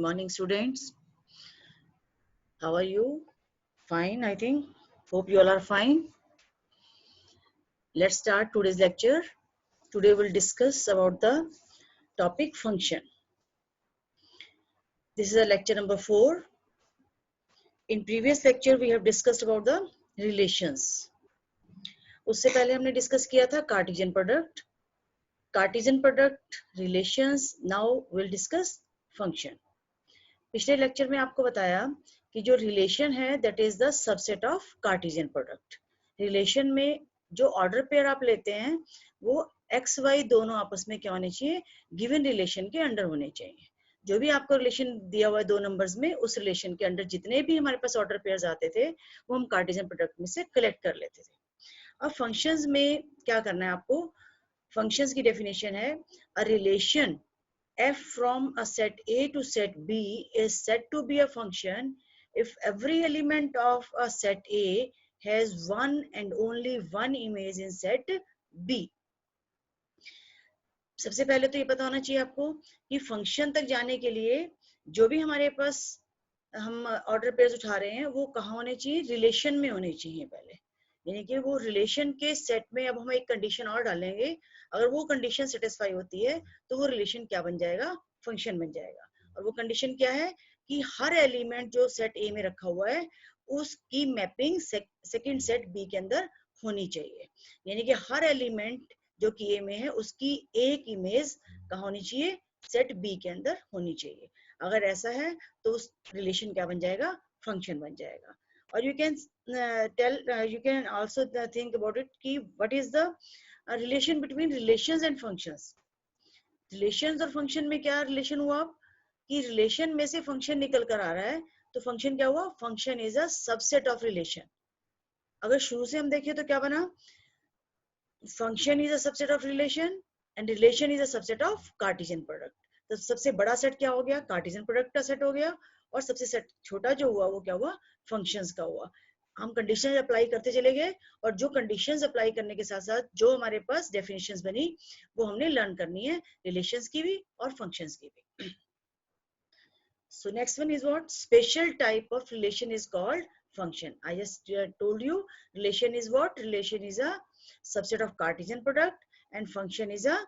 morning, students. How are you? Fine, I think. Hope you all are fine. Let's start today's lecture. Today we'll discuss about the topic function. This is a lecture number 4. In previous lecture we have discussed about the relations. उससे पहले हमने discuss किया था Cartesian product, Cartesian product, relations. Now will discuss function. पिछले lecture में आपको बताया कि जो रिलेशन है that is the subset of Cartesian product. Relation में जो ऑर्डर पेयर आप लेते हैं वो एक्स वाई दोनों आपस में क्या होने चाहिए, गिवन रिलेशन के अंडर होने चाहिए. जो भी आपको रिलेशन दिया हुआ है दो नंबर्स में, उस रिलेशन के अंडर जितने भी हमारे पास ऑर्डर पेयर्स आते थे वो हम कार्टेशियन प्रोडक्ट में से कलेक्ट कर लेते थे. अब फंक्शंस में क्या करना है आपको. फंक्शंस की डेफिनेशन है a relation f from a set A to set B is said to be a function if every element of a set A has one and only one image in set B. सबसे पहले तो ये पता होना चाहिए आपको कि function तक जाने के लिए जो भी हमारे पास हम ऑर्डर पेयर्स उठा रहे हैं वो कहाँ होने चाहिए, रिलेशन में होने चाहिए पहले. यानी कि वो रिलेशन के सेट में. अब हम एक कंडीशन और डालेंगे, अगर वो कंडीशन सेटिस्फाई होती है तो वो रिलेशन क्या बन जाएगा, फंक्शन बन जाएगा. और वो कंडीशन क्या है कि हर एलिमेंट जो सेट ए में रखा हुआ है उसकी मैपिंग सेकंड सेट बी के अंदर होनी चाहिए. यानी कि हर एलिमेंट जो कि ए में है उसकी एक इमेज कहाँ होनी चाहिए, सेट बी के अंदर होनी चाहिए. अगर ऐसा है तो उस रिलेशन क्या बन जाएगा, फंक्शन बन जाएगा. और you can you can also think about it कि what is the relation between relations and functions. relations और function में क्या relation हुआ कि relation में से function निकल कर आ रहा है तो function क्या हुआ, function is a subset of relation. अगर शुरू से हम देखें तो क्या बना, function is a subset of relation and relation is a subset of Cartesian product. तो सबसे बड़ा सेट क्या हो गया, कार्टेशियन प्रोडक्ट का सेट हो गया, और सबसे सेट छोटा जो हुआ वो क्या हुआ, फंक्शंस का हुआ. हम कंडीशंस अप्लाई करते चले गए और जो कंडीशंस अप्लाई करने के साथ साथ जो हमारे पास डेफिनेशंस बनी वो हमने लर्न करनी है, रिलेशंस की भी और फंक्शंस की भी. So next one is what, special type of relation is called function. I just told you relation is what, relation is a subset of Cartesian product and function is a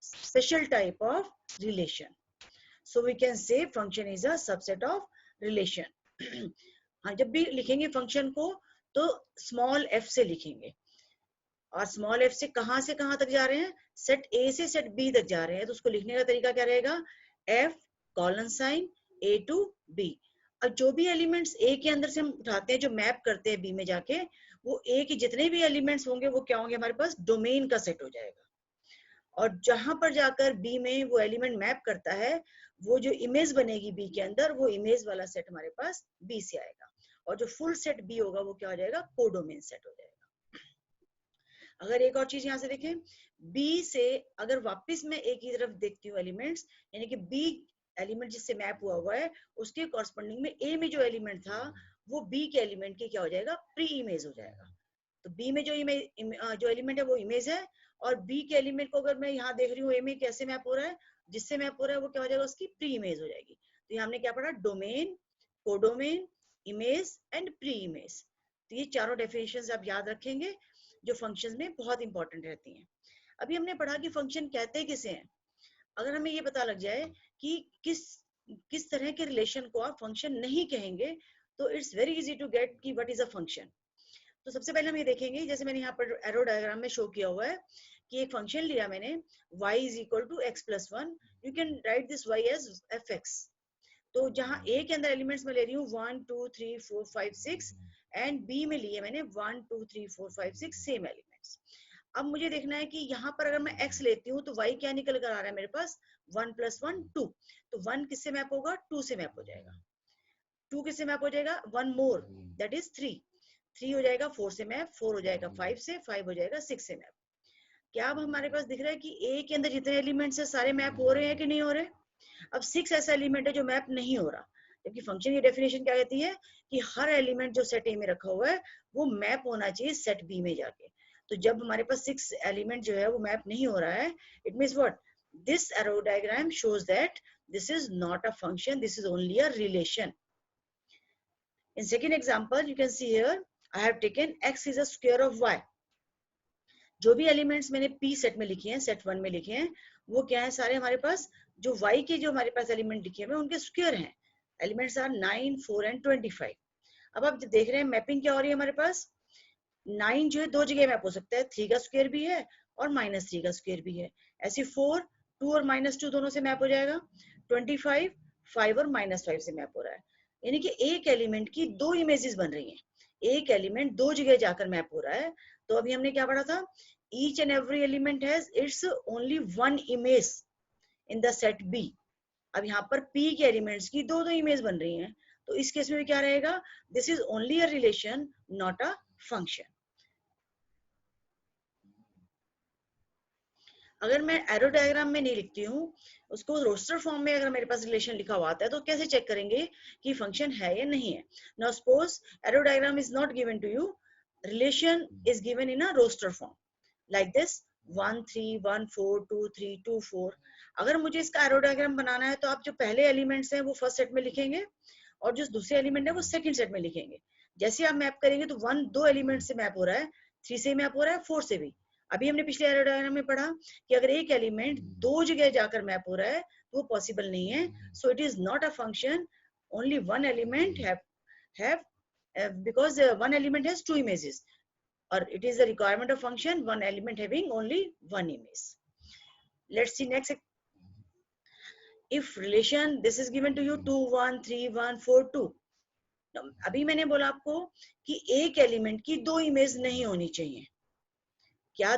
special type of relation. So we can say function is a subset of relation. हाँ, जब भी लिखेंगे function को तो small f से लिखेंगे. और small f से कहाँ तक जा रहे हैं, सेट A से सेट B तक जा रहे हैं, तो उसको लिखने का तरीका क्या रहेगा, f colon sign A to B. अब जो भी एलिमेंट्स A के अंदर से हम उठाते हैं, जो मैप करते हैं B में जाके, वो A के जितने भी एलिमेंट्स होंगे वो क्या होंगे, हमारे पास डोमेन का सेट हो जाएगा. और जहां पर जाकर B में वो एलिमेंट मैप करता है, वो जो इमेज बनेगी B के अंदर, वो इमेज वाला सेट हमारे पास B से आएगा. और जो फुल सेट B होगा वो क्या हो जाएगा, कोडोमेन सेट हो जाएगा. अगर एक और चीज यहाँ से देखें, B से अगर वापस मैं एक ही तरफ देखती हूँ एलिमेंट्स, यानी कि B एलिमेंट जिससे मैप हुआ है उसके कॉरस्पॉन्डिंग में A में जो एलिमेंट था वो B के एलिमेंट के क्या हो जाएगा, प्री इमेज हो जाएगा. तो B में जो एलिमेंट है वो इमेज है, और B के एलिमेंट को अगर मैं यहाँ देख रही हूँ A में कैसे मैप हो रहा है, जिससे मैप हो रहा है वो क्या हो जाएगा, उसकी प्री इमेज हो जाएगी. तो यहाँ हमने क्या पढ़ा, domain, codomain, image and pre image. तो ये चारों डेफिनेशंस आप याद रखेंगे जो फंक्शंस में बहुत इंपॉर्टेंट रहती हैं. अभी हमने पढ़ा कि फंक्शन कहते किसे हैं. अगर हमें ये पता लग जाए कि किस तरह के रिलेशन को आप फंक्शन नहीं कहेंगे तो it's very easy to get कि व्हाट इज अ फंक्शन. तो सबसे पहले हम ये देखेंगे, जैसे मैंने यहाँ पर एरो डायग्राम में शो किया हुआ है कि एक फंक्शन लिया मैंने y is equal to x plus 1. You can write this y as fx. तो जहाँ a के अंदर एलिमेंट्स में ले रही हूँ 1 2 3 4 5 6 एंड b में लिए मैंने 1 2 3 4 5 6 सेम एलिमेंट्स. अब मुझे देखना है कि यहाँ पर अगर मैं x लेती हूँ तो y क्या निकल कर आ रहा है मेरे पास, 1 plus 1 2. तो 1 किससे मैप होगा, 2 से मैप हो जाएगा. 2 किससे मैप हो जाएगा, 1 मोर दैट इज 3. 3 हो जाएगा 4 से मैप, 4 हो जाएगा 5 से, 5 हो जाएगा 6 से मैप. क्या अब हमारे पास दिख रहा है कि A के अंदर जितने एलिमेंट्स है सारे मैप हो रहे हैं कि नहीं हो रहे. अब 6 ऐसा एलिमेंट है जो मैप नहीं हो रहा, जबकि फंक्शन की डेफिनेशन क्या कहती है कि हर एलिमेंट जो सेट A में रखा हुआ है वो मैप होना चाहिए सेट B में जाके. तो जब हमारे पास 6 एलिमेंट जो है वो मैप नहीं हो रहा है, it means what, this arrow diagram shows that this is not a function, this is only a relation. In second example, you can see here, I have taken x is a square of y. जो भी elements मैंने p set में लिखे हैं, set 1 में लिखे हैं, वो क्या है, सारे हमारे पास जो y के जो हमारे पास एलिमेंट लिखे हुए हैं उनके स्क्वायर हैं. Elements are 9, 4 and 25. अब आप देख रहे हैं मैपिंग क्या हो रही है हमारे पास. 9 जो है दो जगह मैप हो सकता है, 3 का स्क्वायर भी है और -3 का स्क्वायर भी है. ऐसे 4, 2 और -2 दोनों से मैप हो जाएगा. 25, 5 और -5 से मैप हो रहा है. यानी कि एक एलिमेंट की दो इमेजेस बन रही हैं. एक एलिमेंट दो जगह जाकर मैप हो रहा है. तो अभी हमने क्या पढ़ा था, each and every element has its only one image in the set B. अब यहाँ पर P के एलिमेंट्स की दो दो इमेज बन रही हैं. तो इस केस में भी क्या रहेगा, this is only a relation not a function. अगर मैं एरो डायग्राम में नहीं लिखती हूँ, उसको रोस्टर फॉर्म में अगर मेरे पास रिलेशन लिखा हुआ आता है, तो कैसे चेक करेंगे कि फंक्शन है या नहीं है. Now suppose arrow diagram is not given to you, relation is given in a roster form like this 1 3 1 4 2 3 2 4. अगर मुझे इसका एरो डायग्राम बनाना है तो आप जो पहले एलिमेंट्स हैं वो फर्स्ट सेट में लिखेंगे और जो दूसरे एलिमेंट है वो सेकंड सेट में लिखेंगे. जैसे आप मैप करेंगे तो 1 दो एलिमेंट से मैप हो रहा है, 3 से मैप हो रहा है, 4 से भी. अभी हमने पिछले एरो डायग्राम में पढ़ा कि अगर एक एलिमेंट दो जगह जाकर मैप हो रहा है तो वो पॉसिबल नहीं है. So it is not a function, only one element have because one element has two images, or it is the requirement of function one element having only one image. Let's see next. If relation this is given to you 2 1 3 1 4 2. अभी मैंने बोला आपको कि एक element की दो image नहीं होनी चाहिए. क्या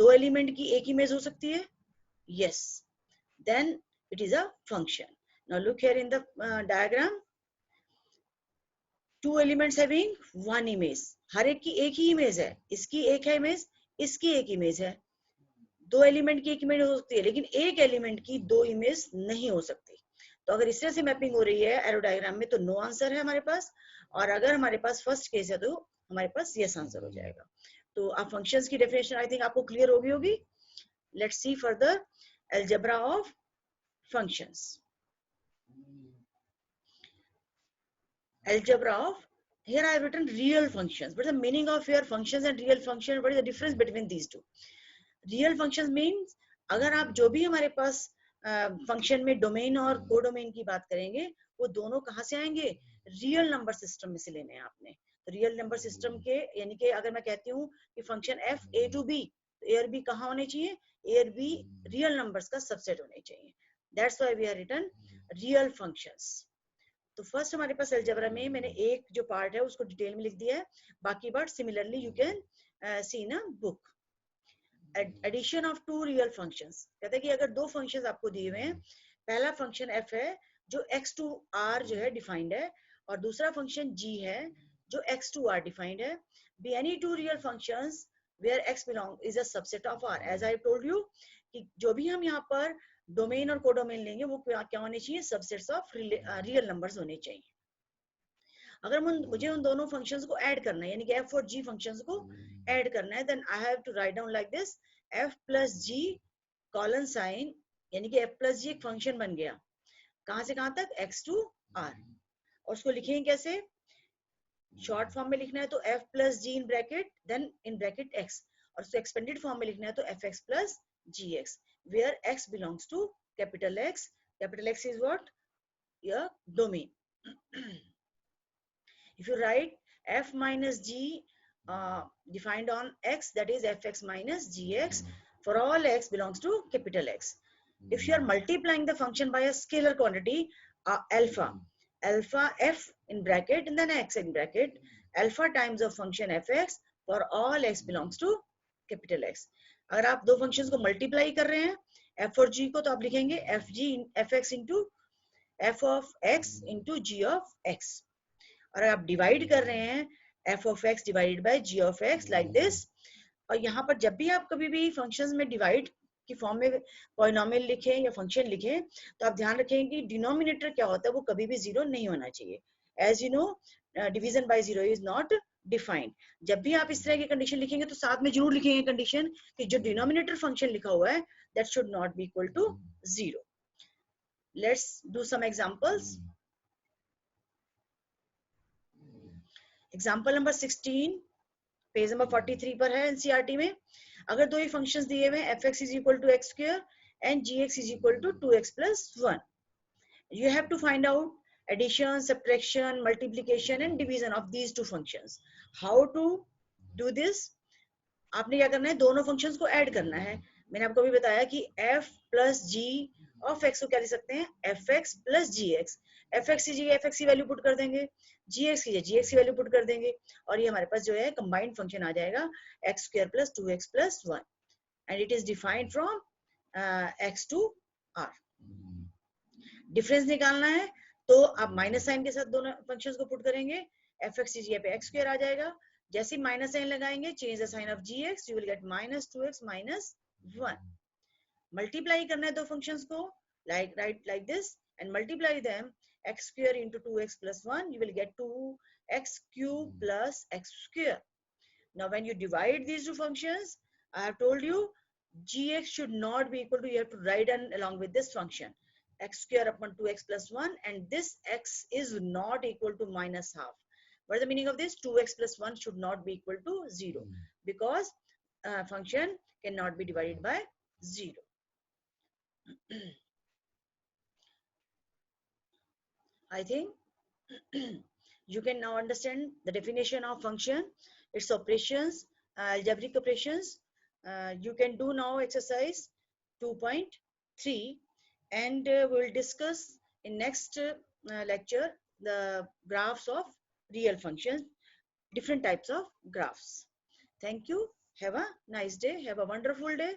दो एलिमेंट की एक इमेज हो सकती है? Yes. Then it is a function. Now look here in the diagram. Two elements having one image. हर एक की एक ही इमेज है, इसकी एक है इमेज, इसकी एक इमेज है. दो एलिमेंट की एक इमेज हो सकती है, लेकिन एक एलिमेंट की दो इमेज नहीं हो सकती. तो अगर इस तरह से मैपिंग हो रही है एरो डायग्राम में तो नो आंसर है हमारे पास, और अगर हमारे पास फर्स्ट केस है तो हमारे पास यस आंसर हो जाएगा. तो आप फंक्शंस की डेफिनेशन आई थिंक आपको क्लियर होगी. Let's see further algebra of functions. Algebra of, here I have written real functions, but the meaning of here functions and real function, what is the difference between these two? Real functions means अगर आप जो भी हमारे पास function में domain और codomain की बात करेंगे वो दोनों कहाँ से आएंगे, रियल नंबर सिस्टम में से लेने हैं आपने. तो रियल नंबर सिस्टम के यानी कि अगर मैं कहती हूँ कि function f a to b, तो a और b कहाँ होने चाहिए, a और b रियल नंबर्स का सबसेट होने चाहिए. That's why we are written real functions. तो फर्स्ट हमारे पास अलजेब्रा में मैंने एक जो पार्ट है उसको डिटेल में लिख दिया है, बाकी part similarly you can see in a book. Addition of two real functions. कहते हैं कि अगर दो फंक्शंस आपको दिए हुए हैं, पहला फंक्शन f है जो x to r जो है डिफाइंड है, और दूसरा फंक्शन g है जो x to r डिफाइंड है. Be any two real functions where x belong is a subset of r. as I told you कि जो भी हम यहाँ पर डोमेन और कोडोमेन लेंगे वो क्या होने चाहिए, सबसेट्स ऑफ रियल नंबर्स होने चाहिए. अगर मुझे उन दोनों फंक्शंस को ऐड करना है, यानी कि f और g फंक्शंस को ऐड करना है, then I have to write down like this f plus g colon sign, यानी कि f प्लस g एक फंक्शन बन गया. कहां से कहां तक, x to r. और उसको लिखेंगे कैसे, शॉर्ट फॉर्म में लिखना है तो f plus g in bracket then in bracket x, और उसको एक्सपेंडेड फॉर्म में लिखना है तो fx plus gx, where x belongs to capital X. Capital X is what? Your domain. If you write f minus g defined on x, that is fx minus gx for all x belongs to capital X. If you are multiplying the function by a scalar quantity alpha f in bracket and then x in bracket, alpha times of function fx for all x belongs to capital X. अगर आप दो functions को multiply कर रहे हैं f और g को, तो आप लिखेंगे fx into f of x into g of x. और आप डिवाइड कर रहे हैं f of x divided by g of x like this. और यहाँ पर जब भी आप कभी भी फंक्शंस में डिवाइड की फॉर्म में पॉलिनोमियल लिखें या फंक्शन लिखें तो आप ध्यान रखें कि डिनोमिनेटर क्या होता है, वो कभी भी जीरो नहीं होना चाहिए. As you know division by zero is not defined. जब भी आप इस तरह की कंडीशन लिखेंगे तो साथ में जरूर लिखेंगे कंडीशन कि जो डिनोमिनेटर फंक्शन लिखा हुआ है that should not be equal to zero. Let's do some examples. Example number 16, page number 43 पर है एनसीईआरटी में. अगर दो ही फंक्शंस दिए हुए हैं fx is equal to x square and gx is equal to 2x plus 1. You have to find out addition, subtraction, multiplication and division of these two functions. How to do this? आपने क्या करना है, दोनों functions को add करना है. मैंने आपको अभी बताया कि f plus g of x को क्या लिख सकते हैं, fx प्लस gx. fx की जगह fx की वैल्यू पुट कर देंगे, gx की जगह gx की वैल्यू पुट कर देंगे, और ये हमारे पास जो है कंबाइंड फंक्शन आ जाएगा x square plus 2x plus 1 and it is defined from x to r. Difference निकालना है तो आप माइनस साइन के साथ दोनों फंक्शंस को पुट करेंगे, fx की जगह पे x स्क्वायर आ जाएगा. जैसे माइनस साइन लगाएंगे, change the sign of gx, you will get minus 2x minus 1. Multiply करना है दो फंक्शंस को, like right like this and multiply them, x square into 2x plus 1, you will get 2x cube plus x square. Now when you divide these two functions, I have told you gx should not be equal to, you have to write and along with this function x square upon 2x plus 1, and this x is not equal to minus half. What is the meaning of this? 2x plus 1 should not be equal to 0 because function cannot be divided by 0. I think you can now understand the definition of function, its operations, algebraic operations. You can do now exercise 2.3 and we will discuss in next lecture the graphs of real functions, different types of graphs. Thank you. Have a nice day. Have a wonderful day.